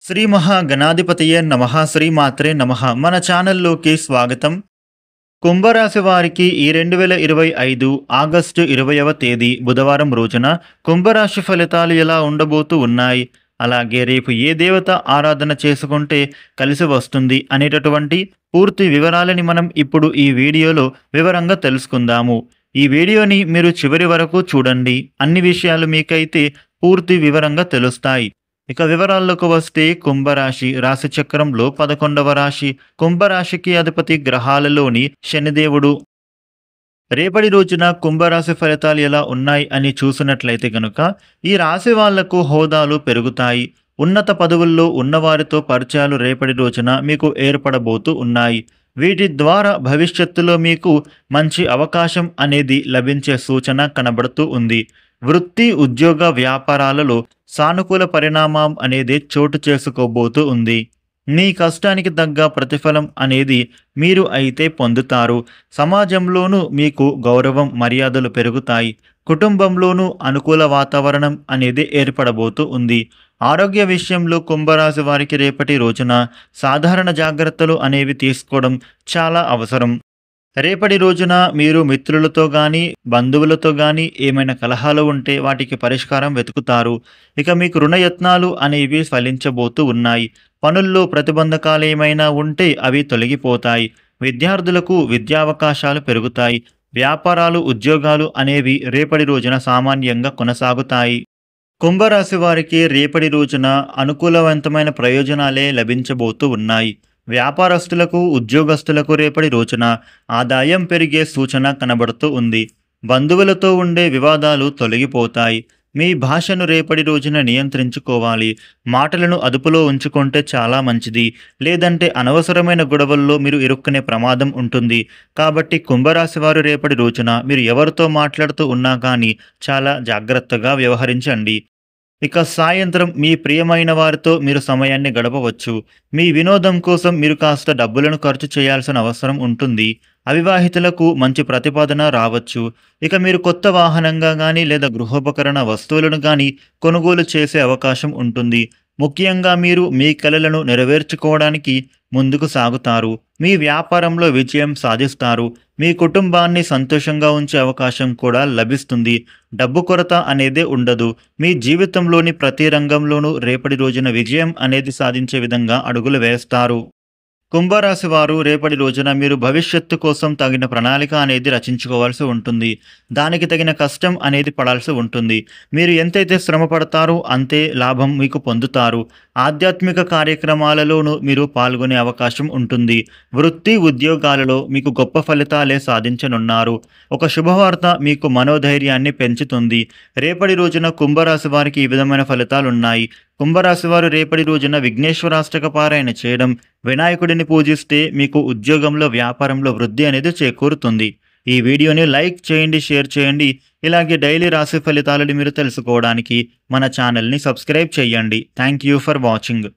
శ్రీ మహాగణాధిపతయే నమః శ్రీమాత్రే నమః మన ఛానల్లోకి స్వాగతం. కుంభరాశి వారికి ఈ 2025 ఆగస్టు 20వ తేదీ బుధవారం రోజున కుంభరాశి ఫలితాలు ఎలా ఉండబోతూ ఉన్నాయి, అలాగే రేపు ఏ దేవత ఆరాధన చేసుకుంటే కలిసి వస్తుంది అనేటటువంటి పూర్తి వివరాలని మనం ఇప్పుడు ఈ వీడియోలో వివరంగా తెలుసుకుందాము. ఈ వీడియోని మీరు చివరి వరకు చూడండి, అన్ని విషయాలు మీకైతే పూర్తి వివరంగా తెలుస్తాయి. ఇక వివరాల్లోకి వస్తే కుంభరాశి రాశి చక్రంలో 11వ రాశి. కుంభరాశికి అధిపతి గ్రహాలలోని శనిదేవుడు. రేపటి రోజున కుంభరాశి ఫలితాలు ఎలా ఉన్నాయి అని చూసినట్లయితే గనుక ఈ రాశి వాళ్లకు హోదాలు పెరుగుతాయి. ఉన్నత పదవుల్లో ఉన్నవారితో పరిచయాలు రేపటి రోజున మీకు ఏర్పడబోతూ ఉన్నాయి. వీటి ద్వారా భవిష్యత్తులో మీకు మంచి అవకాశం అనేది లభించే సూచన కనబడుతూ ఉంది. వృత్తి ఉద్యోగ వ్యాపారాలలో సానుకూల పరిణామం అనేది చోటు చేసుకోబోతూ ఉంది. మీ కష్టానికి తగ్గ ప్రతిఫలం అనేది మీరు అయితే పొందుతారు. సమాజంలోనూ మీకు గౌరవం మర్యాదలు పెరుగుతాయి. కుటుంబంలోనూ అనుకూల వాతావరణం అనేది ఏర్పడబోతూ ఉంది. ఆరోగ్య విషయంలో కుంభరాశి వారికి రేపటి రోజున సాధారణ జాగ్రత్తలు అనేవి తీసుకోవడం చాలా అవసరం. రేపటి రోజున మీరు మిత్రులతో కానీ బంధువులతో కానీ ఏమైనా కలహాలు ఉంటే వాటికి పరిష్కారం వెతుకుతారు. ఇక మీకు రుణయత్నాలు అనేవి ఫలించబోతూ ఉన్నాయి. పనుల్లో ప్రతిబంధకాలు ఏమైనా ఉంటే అవి తొలగిపోతాయి. విద్యార్థులకు విద్యావకాశాలు పెరుగుతాయి. వ్యాపారాలు ఉద్యోగాలు అనేవి రేపటి రోజున సామాన్యంగా కొనసాగుతాయి. కుంభరాశి వారికి రేపటి రోజున అనుకూలవంతమైన ప్రయోజనాలే లభించబోతూ ఉన్నాయి. వ్యాపారస్తులకు ఉద్యోగస్తులకు రేపటి రోజున ఆదాయం పెరిగే సూచన కనబడుతూ ఉంది. బంధువులతో ఉండే వివాదాలు తొలగిపోతాయి. మీ భాషను రేపటి రోజున నియంత్రించుకోవాలి. మాటలను అదుపులో ఉంచుకుంటే చాలా మంచిది. లేదంటే అనవసరమైన గొడవల్లో మీరు ఇరుక్కునే ప్రమాదం ఉంటుంది. కాబట్టి కుంభరాశి వారు రేపటి రోజున మీరు ఎవరితో మాట్లాడుతూ ఉన్నా కానీ చాలా జాగ్రత్తగా వ్యవహరించండి. ఇక సాయంత్రం మీ ప్రియమైన వారితో మీరు సమయాన్ని గడపవచ్చు. మీ వినోదం కోసం మీరు కాస్త డబ్బులను ఖర్చు చేయాల్సిన అవసరం ఉంటుంది. అవివాహితులకు మంచి ప్రతిపాదన రావచ్చు. ఇక మీరు కొత్త వాహనంగా కానీ లేదా గృహోపకరణ వస్తువులను కానీ కొనుగోలు చేసే అవకాశం ఉంటుంది. ముఖ్యంగా మీరు మీ కలలను నెరవేర్చుకోవడానికి ముందుకు సాగుతారు. మీ వ్యాపారంలో విజయం సాధిస్తారు. మీ కుటుంబాన్ని సంతోషంగా ఉంచే అవకాశం కూడా లభిస్తుంది. డబ్బు కొరత అనేదే ఉండదు. మీ జీవితంలోని ప్రతి రంగంలోనూ రేపటి రోజున విజయం అనేది సాధించే విధంగా అడుగులు వేస్తారు. కుంభరాశి వారు రేపటి రోజున మీరు భవిష్యత్తు కోసం తగిన ప్రణాళిక అనేది రచించుకోవాల్సి ఉంటుంది. దానికి తగిన కష్టం అనేది పడాల్సి ఉంటుంది. మీరు ఎంతైతే శ్రమ పడతారో అంతే లాభం మీకు పొందుతారు. ఆధ్యాత్మిక కార్యక్రమాలలోనూ మీరు పాల్గొనే అవకాశం ఉంటుంది. వృత్తి ఉద్యోగాలలో మీకు గొప్ప ఫలితాలే సాధించనున్నారు. ఒక శుభవార్త మీకు మనోధైర్యాన్ని పెంచుతుంది. రేపటి రోజున కుంభరాశి వారికి ఈ విధమైన ఫలితాలున్నాయి. కుంభరాశి వారు రేపటి రోజున విఘ్నేశ్వరాష్టక పారాయణ చేయడం, వినాయకుడిని పూజిస్తే మీకు ఉద్యోగంలో వ్యాపారంలో వృద్ధి అనేది చేకూరుతుంది. ఈ వీడియోని లైక్ చేయండి, షేర్ చేయండి. ఇలాగే డైలీ రాశి ఫలితాలను మీరు తెలుసుకోవడానికి మన ఛానల్ని సబ్స్క్రైబ్ చేయండి. Thank you for watching.